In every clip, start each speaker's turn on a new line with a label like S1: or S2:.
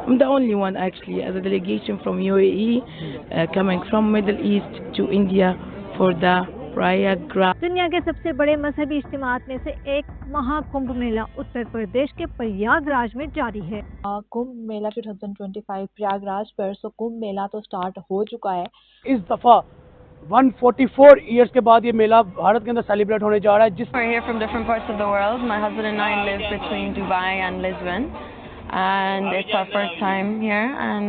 S1: I'm the only one actually as a delegation from UAE coming from Middle East to India for the Prayagraj.
S2: दुनिया के सबसे बड़े मजहबी इज्तिमात में से एक महाकुंभ मेला उत्तर प्रदेश के प्रयागराज में जारी है।
S3: कुंभ मेला 2025 प्रयागराज पर कुंभ मेला तो स्टार्ट हो चुका है।
S4: इस दफा 144 इयर्स के बाद ये मेला भारत के अंदर सेलिब्रेट होने जा रहा है।
S5: We're here from different parts of the world. My husband and I live between Dubai and Lisbon, and it's our first time here, and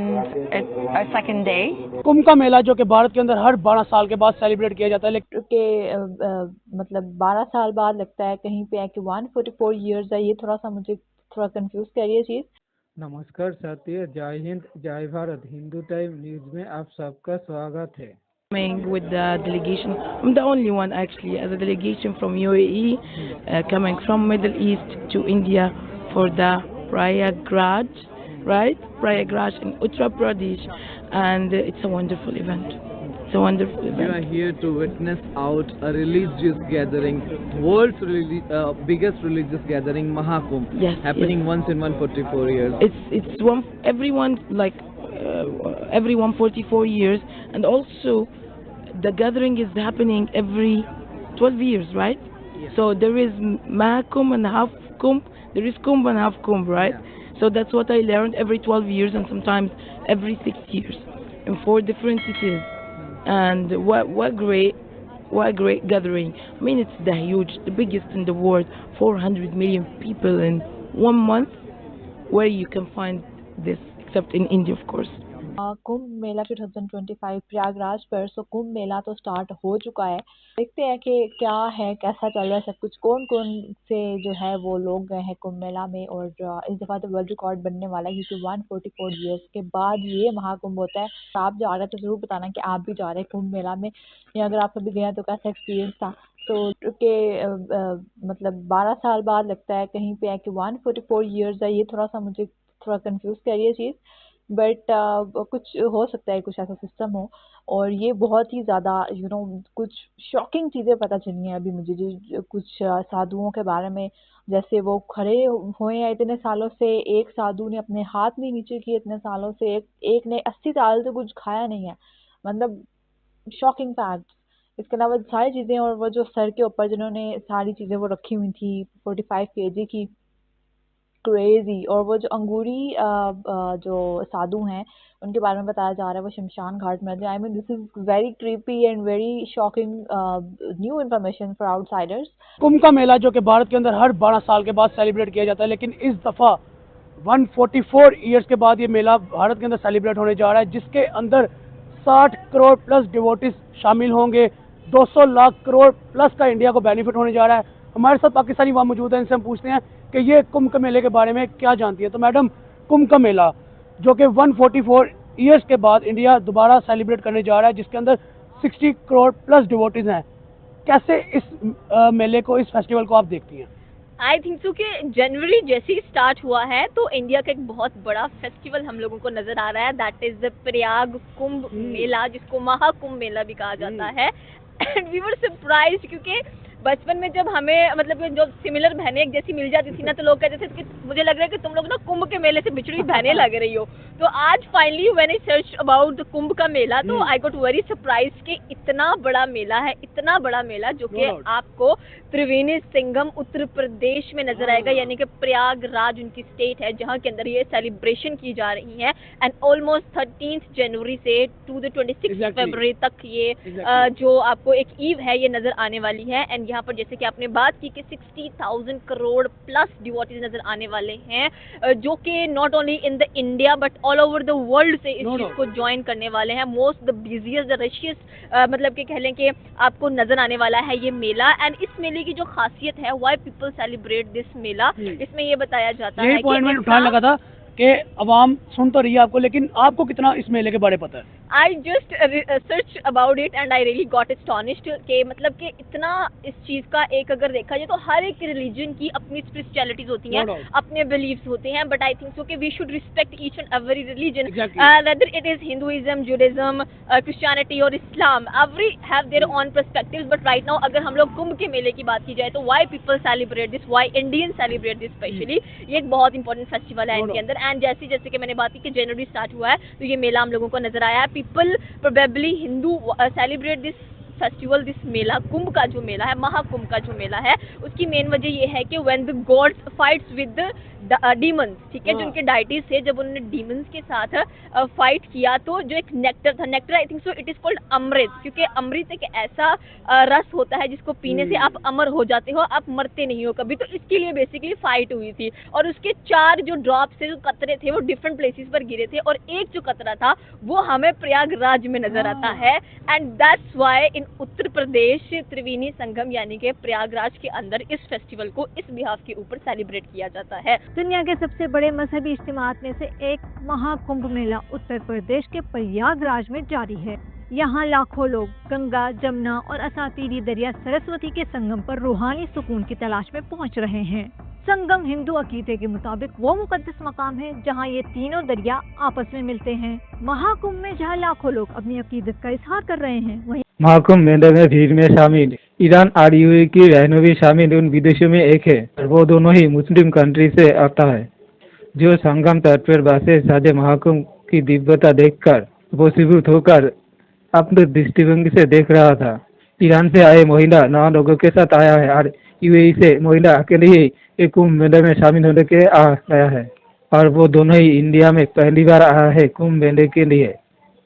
S5: it's our second day.
S4: कुंभ का मेला जो कि भारत के अंदर हर 12 साल के बाद सेलिब्रेट किया जाता है,
S3: लेकिन मतलब 12 साल बाद लगता है कहीं पे है कि 144 इयर्स है। ये थोड़ा सा मुझे थोड़ा कंफ्यूज कर रही है चीज।
S6: नमस्कार साथियों, जय हिंद जय भारत। हिंदू टाइम न्यूज में आप सबका स्वागत है।
S1: With the delegation, I'm the only one actually as a delegation from UAE coming from Middle East to India for the Prayagraj, right? Prayagraj in Uttar Pradesh, and it's a wonderful event. It's a wonderful event.
S7: You are here to witness out a religious gathering, world's biggest religious gathering, Mahakumbh,
S1: Yes,
S7: happening
S1: yes.
S7: once in 144 years.
S1: It's one everyone like every 144 years, and also the gathering is happening every 12 years, right?
S7: Yes.
S1: So there is Mahakumbh and half Kumbh. There is Kumbh and half Kumbh, right?
S7: Yeah.
S1: So that's what I learned every 12 years and sometimes every 6 years in 4 different cities. And what great gathering. I mean, it's the biggest in the world, 400 million people in 1 month. Where you can find this except in India, of course.
S3: Kumbh Mela 2025 Prayagraj पर कुंभ मेला तो start हो चुका है। देखते हैं कि क्या है, कैसा चल रहा है सब कुछ, कौन कौन से जो है वो लोग गए हैं कुंभ मेला में। और इस दफ़ा तो वर्ल्ड रिकॉर्ड बनने वाला है क्योंकि 144 इयर्स के बाद ये महाकुंभ होता है। आप जा रहे हैं तो ज़रूर बताना कि आप भी जा रहे हैं कुंभ मेला में, या अगर आप कभी गए हैं तो कैसा एक्सपीरियंस था। तो मतलब 12 साल बाद लगता है कहीं पे है कि 144 इयर्स है। ये थोड़ा सा मुझे थोड़ा कंफ्यूज कर रही है चीज़, बट कुछ हो सकता है, कुछ ऐसा सिस्टम हो। और ये बहुत ही ज़्यादा कुछ शॉकिंग चीज़ें पता चली हैं अभी मुझे, जो कुछ साधुओं के बारे में, जैसे वो खड़े हुए हैं इतने सालों से, एक साधु ने अपने हाथ नहीं नीचे किए इतने सालों से, एक ने 80 साल से कुछ खाया नहीं है, मतलब शॉकिंग फैक्ट। इसके अलावा सारी चीज़ें, और वो जो सर के ऊपर जिन्होंने सारी चीज़ें वो रखी हुई थी 45 kg की, क्रेजी। और वो जो अंगूरी जो साधु हैं उनके बारे में बताया जा रहा है, वो शमशान घाट में। I mean this is very creepy and very shocking new information for outsiders.
S4: Kumbh का मेला जो कि भारत के अंदर हर 12 साल के बाद सेलिब्रेट किया जाता है, लेकिन इस दफा 144 इयर्स के बाद ये मेला भारत के अंदर सेलिब्रेट होने जा रहा है, जिसके अंदर 60 करोड़ प्लस डिवोटीज शामिल होंगे। 200 लाख करोड़ प्लस का इंडिया को बेनिफिट होने जा रहा है। हमारे साथ पाकिस्तानी वहाँ मौजूद है, इनसे हम पूछते हैं कि ये कुंभ के मेले के बारे में क्या जानती है। तो मैडम, कुंभ का मेला जो कि 144 इयर्स के बाद इंडिया दोबारा सेलिब्रेट करने जा रहा है, जिसके अंदर 60 करोड़ प्लस डिवोटीज हैं, कैसे इस मेले को, इस फेस्टिवल को आप देखती हैं?
S8: आई थिंक सो कि जनवरी जैसे ही स्टार्ट हुआ है तो इंडिया का एक बहुत बड़ा फेस्टिवल हम लोगों को नजर आ रहा है, that is the Prayag Kumbh Mela, जिसको महाकुंभ मेला भी कहा जाता है। एंड वी वर सरप्राइज्ड क्योंकि बचपन में जब हमें मतलब जो सिमिलर बहनें एक जैसी मिल जाती थी ना, तो लोग कहते थे कि मुझे लग रहा है कि तुम लोग ना कुंभ के मेले से बिछड़ी बहनें लग रही हो। तो आज finally when I search about the Kumbh का मेला, तो आई गॉट वेरी सरप्राइज कि इतना बड़ा मेला है, इतना बड़ा मेला जो कि आपको त्रिवेणी संगम उत्तर प्रदेश में नजर आएगा, यानी कि प्रयागराज उनकी स्टेट है जहाँ के अंदर ये सेलिब्रेशन की जा रही है। एंड ऑलमोस्ट 13 जनवरी से टू द 26 फरवरी तक ये जो आपको एक ईव है ये नजर आने वाली है। एंड यहाँ पर जैसे कि आपने बात की कि 60,000 करोड़ प्लस डिवोटीज नजर आने वाले हैं, जो कि not only in the India but all over the world से इस चीज को ज्वाइन करने वाले हैं। मोस्ट द बिजिएस्ट द रशियस्ट मतलब कि कह लें कि आपको नजर आने वाला है ये मेला। एंड इस मेले की जो खासियत है, व्हाई पीपल सेलिब्रेट दिस मेला, इसमें ये बताया जाता है
S4: पॉइंट में उठाने लगा था कि अवाम सुन तो रही है आपको, लेकिन आपको कितना इस मेले के बारे में पता है?
S8: I just search about it and I really got astonished कि मतलब कि इतना इस चीज़ का एक अगर देखा जाए तो हर एक रिलीजन की अपनी स्पिरिचुअलिटीज होती हैं, अपने बिलीव्स होते हैं, बट आई थिंक सो कि we should respect each and every religion, whether it is Hinduism, Judaism, Christianity और Islam, every have their own perspectives. But right now अगर हम लोग कुंभ के मेले की बात की जाए तो why people celebrate this, why Indian celebrate this specially, ये एक बहुत इंपॉर्टेंट फेस्टिवल है इनके अंदर। एंड जैसे कि मैंने बात की कि जनवरी स्टार्ट हुआ है तो ये मेला हम लोगों को नजर आया है। People probably Hindu celebrate this festival, this mela, Kumbh का जो मेला है, महाकुंभ का जो मेला है, उसकी मेन वजह ये है कि when the gods fights with demons, ठीक है, जो उनके डाइटीज थे, जब उन्होंने डीमंस के साथ फाइट किया तो जो एक नेक्टर था, nectar I think so it is called amrit, क्योंकि अमृत एक ऐसा रस होता है जिसको पीने से आप अमर हो जाते हो, आप मरते नहीं हो कभी, तो इसके लिए बेसिकली फाइट हुई थी। और उसके 4 जो ड्रॉप्स थे, जो कतरे थे, वो डिफरेंट प्लेसेस पर गिरे थे और एक जो कतरा था वो हमें प्रयागराज में नजर आता है। एंड दैट्स वाई इन उत्तर प्रदेश त्रिवेणी संगम यानी कि प्रयागराज के अंदर इस फेस्टिवल को इस बिहाफ के ऊपर सेलिब्रेट किया जाता है।
S2: दुनिया के सबसे बड़े मजहबी इज्तिमात में से एक महाकुंभ मेला उत्तर प्रदेश के प्रयागराज में जारी है। यहाँ लाखों लोग गंगा, जमुना और असातीरी दरिया सरस्वती के संगम पर रूहानी सुकून की तलाश में पहुँच रहे हैं। संगम हिंदू अकीदे के मुताबिक वो मुकद्दस मकाम है जहाँ ये तीनों दरिया आपस में मिलते हैं। महाकुंभ में जहाँ लाखों लोग अपनी अकीदत का इजहार कर रहे हैं, वहीं
S6: महाकुंभ मेले में भीड़ में शामिल ईरान और यूएई की रहनुमा शामिल उन विदेशों में एक है और वो दोनों ही मुस्लिम कंट्री से आता है। जो संगम तट पर बसे साजे महाकुंभ की दिव्यता देखकर वशीभूत होकर अपने दृष्टिभंगी से देख रहा था। ईरान से आए महिला 9 लोगों के साथ आया है और यूएई से महिला अकेले ही एक कुंभ मेले में शामिल होने के आ गया है और वो दोनों ही इंडिया में पहली बार आया है कुंभ मेले के लिए।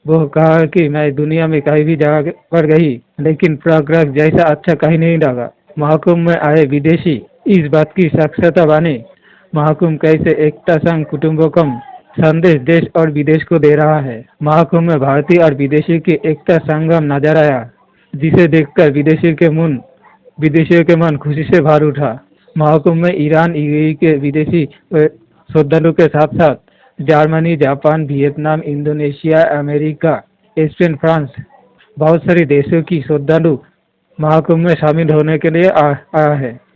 S6: वो कहा कि मैं दुनिया में कहीं भी जगह पर गई लेकिन प्रयागराज जैसा अच्छा कहीं नहीं लगा। महाकुंभ में आए विदेशी इस बात की साक्षरता बने महाकुंभ कैसे एकता संघ कुटुंबकम संदेश देश और विदेश को दे रहा है। महाकुंभ में भारतीय और विदेशी की एकता संगम नजर आया जिसे देखकर विदेशियों के मन खुशी से भर उठा। महाकुंभ में ईरान, यूएई के विदेशी श्रद्धालुओं के साथ साथ Germany, Japan, Vietnam, Indonesia, America, Spain, France, बहुत सारे देशों की श्रद्धालु महाकुंभ में शामिल होने के लिए आया है।